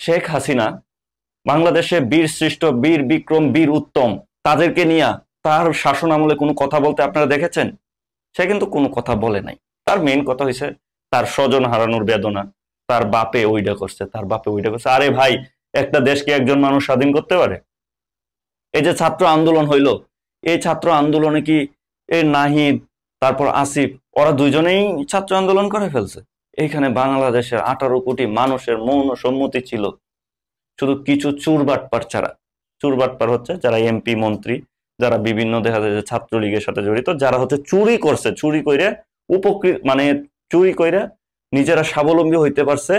শেখ হাসিনা বাংলাদেশে বীর শ্রেষ্ঠ, বীর বিক্রম, বীর উত্তম তাদেরকে নিয়ে তার শাসন আমলে কোনো কথা বলতে আপনারা দেখেছেন? সে কিন্তু কোনো কথা বলে নাই। তার মেইন কথা হয়েছে তার স্বজন হারানোর বেদনা, তার বাপে ওইটা করছে, তার বাপে ওইটা করছে। আরে ভাই, একটা দেশকে একজন মানুষ স্বাধীন করতে পারে? এই যে ছাত্র আন্দোলন হইলো, এই ছাত্র আন্দোলনে কি এই নাহিদ, তারপর আসিফ, ওরা দুইজনেই ছাত্র আন্দোলন করে ফেলছে? এইখানে বাংলাদেশের 18 কোটি মানুষের মৌন সম্মতি ছিল, শুধু কিছু চুরবাটপার ছাড়া। চুরবাটপার হচ্ছে যারা এমপি মন্ত্রী, যারা বিভিন্ন দেখা যায় যে ছাত্রলীগের সাথে জড়িত, যারা হচ্ছে চুরি করছে, চুরি কইরা উপকৃত, মানে চুরি কইরা নিজেরা স্বাবলম্বী হইতে পারছে,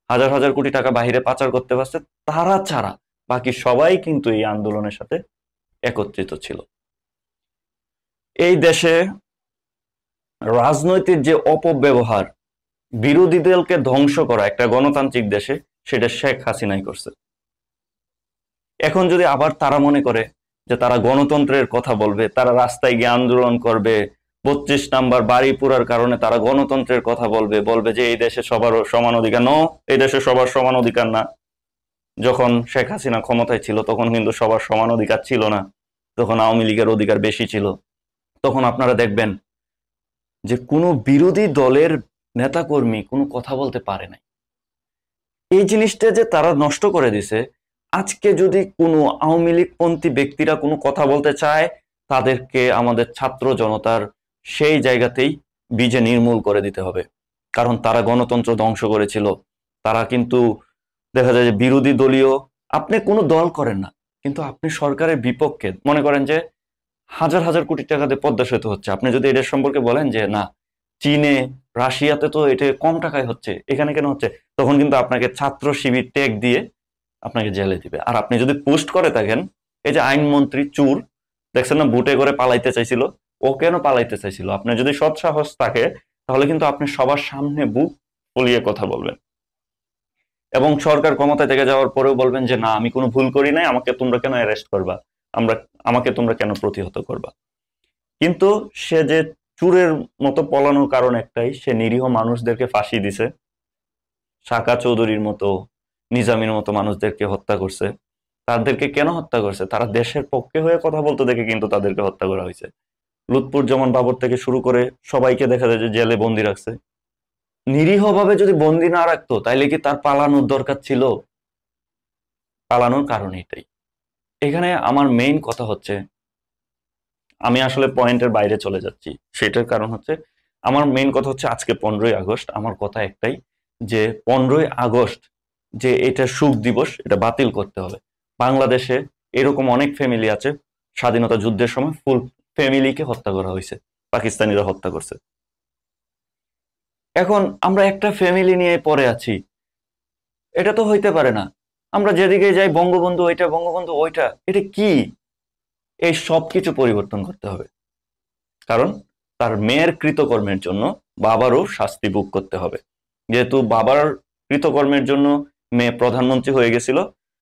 হাজার হাজার কোটি টাকা বাহিরে পাচার করতে পারছে, তারা ছাড়া বাকি সবাই কিন্তু এই আন্দোলনের সাথে একত্রিত ছিল। এই দেশে রাজনৈতিক যে অপব্যবহার, বিরোধী দলকে ধ্বংস করা একটা গণতান্ত্রিক দেশে, সেটা শেখ হাসিনাই করছে। এখন যদি আবার তারা মনে করে যে তারা গণতন্ত্রের কথা বলবে, তারা রাস্তায় গিয়ে আন্দোলন করবে, 32 নাম্বার বাড়ি পুরার কারণে তারা গণতন্ত্রের কথা বলবে, বলবে যে এই দেশে সবার সমান অধিকার। নো, এই দেশে সবার সমান অধিকার না। যখন শেখ হাসিনা ক্ষমতায় ছিল তখন কিন্তু সবার সমান অধিকার ছিল না, তখন আওয়ামী লীগের অধিকার বেশি ছিল। তখন আপনারা দেখবেন যে কোনো বিরোধী দলের নেতাকর্মী কোনো কথা বলতে পারে নাই। এই জিনিসটা যে তারা নষ্ট করে দিছে। আজকে যদি কোনো আওয়ামী লীগপন্থী ব্যক্তিরা কোনো কথা বলতে চায়, তাদেরকে আমাদের ছাত্র জনতার সেই জায়গাতেই বীজে নির্মূল করে দিতে হবে, কারণ তারা গণতন্ত্র ধ্বংস করেছিল। তারা কিন্তু দেখা যায় যে বিরোধী দলীয়, আপনি কোনো দল করেন না কিন্তু আপনি সরকারের বিপক্ষে, মনে করেন যে হাজার হাজার কোটি টাকা দিয়ে পদ্মা সেতু হচ্ছে, আপনি যদি এটার সম্পর্কে বলেন যে না, চীনে, রাশিয়াতে তো এটা কম টাকায় হচ্ছে, এখানে কেন হচ্ছে, তখন কিন্তু আপনাকে ছাত্র শিবির ট্যাগ দিয়ে আপনাকে জেলে দিবে। আর আপনি যদি পোস্ট করে থাকেন, এই যে আইনমন্ত্রী চুর, দেখছেন না বুটে করে পালাইতে চাইছিল, ও কেন পালাইতে চাইছিল? আপনার যদি সৎ সাহস থাকে তাহলে কিন্তু আপনি সবার সামনে বুক ফুলিয়ে কথা বলবেন, এবং সরকার ক্ষমতায় থেকে যাওয়ার পরেও বলবেন যে না, আমি কোনো ভুল করি নাই, আমাকে তোমরা কেন অ্যারেস্ট করবা, আমাকে তোমরা কেন প্রতিহত করবা। কিন্তু সে যে চুরের মতো পলানোর কারণ একটাই, সে নিরীহ মানুষদেরকে ফাঁসি দিছে, সাকা চৌধুরীর মতো, নিজামীর মতো মানুষদেরকে হত্যা করছে। তাদেরকে কেন হত্যা করছে? তারা দেশের পক্ষে হয়ে কথা বলতে দেখে কিন্তু তাদেরকে হত্যা করা হয়েছে। লুৎফুজ্জামান বাবর থেকে শুরু করে সবাইকে দেখা যায় যে জেলে বন্দি রাখছে। নিরীহভাবে যদি বন্দি না রাখতো তাইলে কি তার পালানোর দরকার ছিল? পালানোর কারণ এটাই। এখানে আমার মেইন কথা হচ্ছে, আমি আসলে পয়েন্টের বাইরে চলে যাচ্ছি, সেটার কারণ হচ্ছে আমার মেইন কথা হচ্ছে আজকে 15ই আগস্ট। আমার কথা একটাই যে 15ই আগস্ট যে এটা শোক দিবস, এটা বাতিল করতে হবে। বাংলাদেশে এরকম অনেক ফ্যামিলি আছে, স্বাধীনতা যুদ্ধের সময় ফুল ফ্যামিলিকে হত্যা করা হয়েছে, পাকিস্তানিরা হত্যা করছে। এখন আমরা একটা ফ্যামিলি নিয়ে পড়ে আছি, এটা তো হইতে পারে না। আমরা যেদিকে যাই বঙ্গবন্ধু ওইটা, বঙ্গবন্ধু ওইটা, এটা কি? এই সব কিছু পরিবর্তন করতে হবে, কারণ তার মেয়ের কৃতকর্মের জন্য বাবারও শাস্তি ভোগ করতে হবে। যেহেতু বাবার কৃতকর্মের জন্য মেয়ে প্রধানমন্ত্রী হয়ে গেছিল,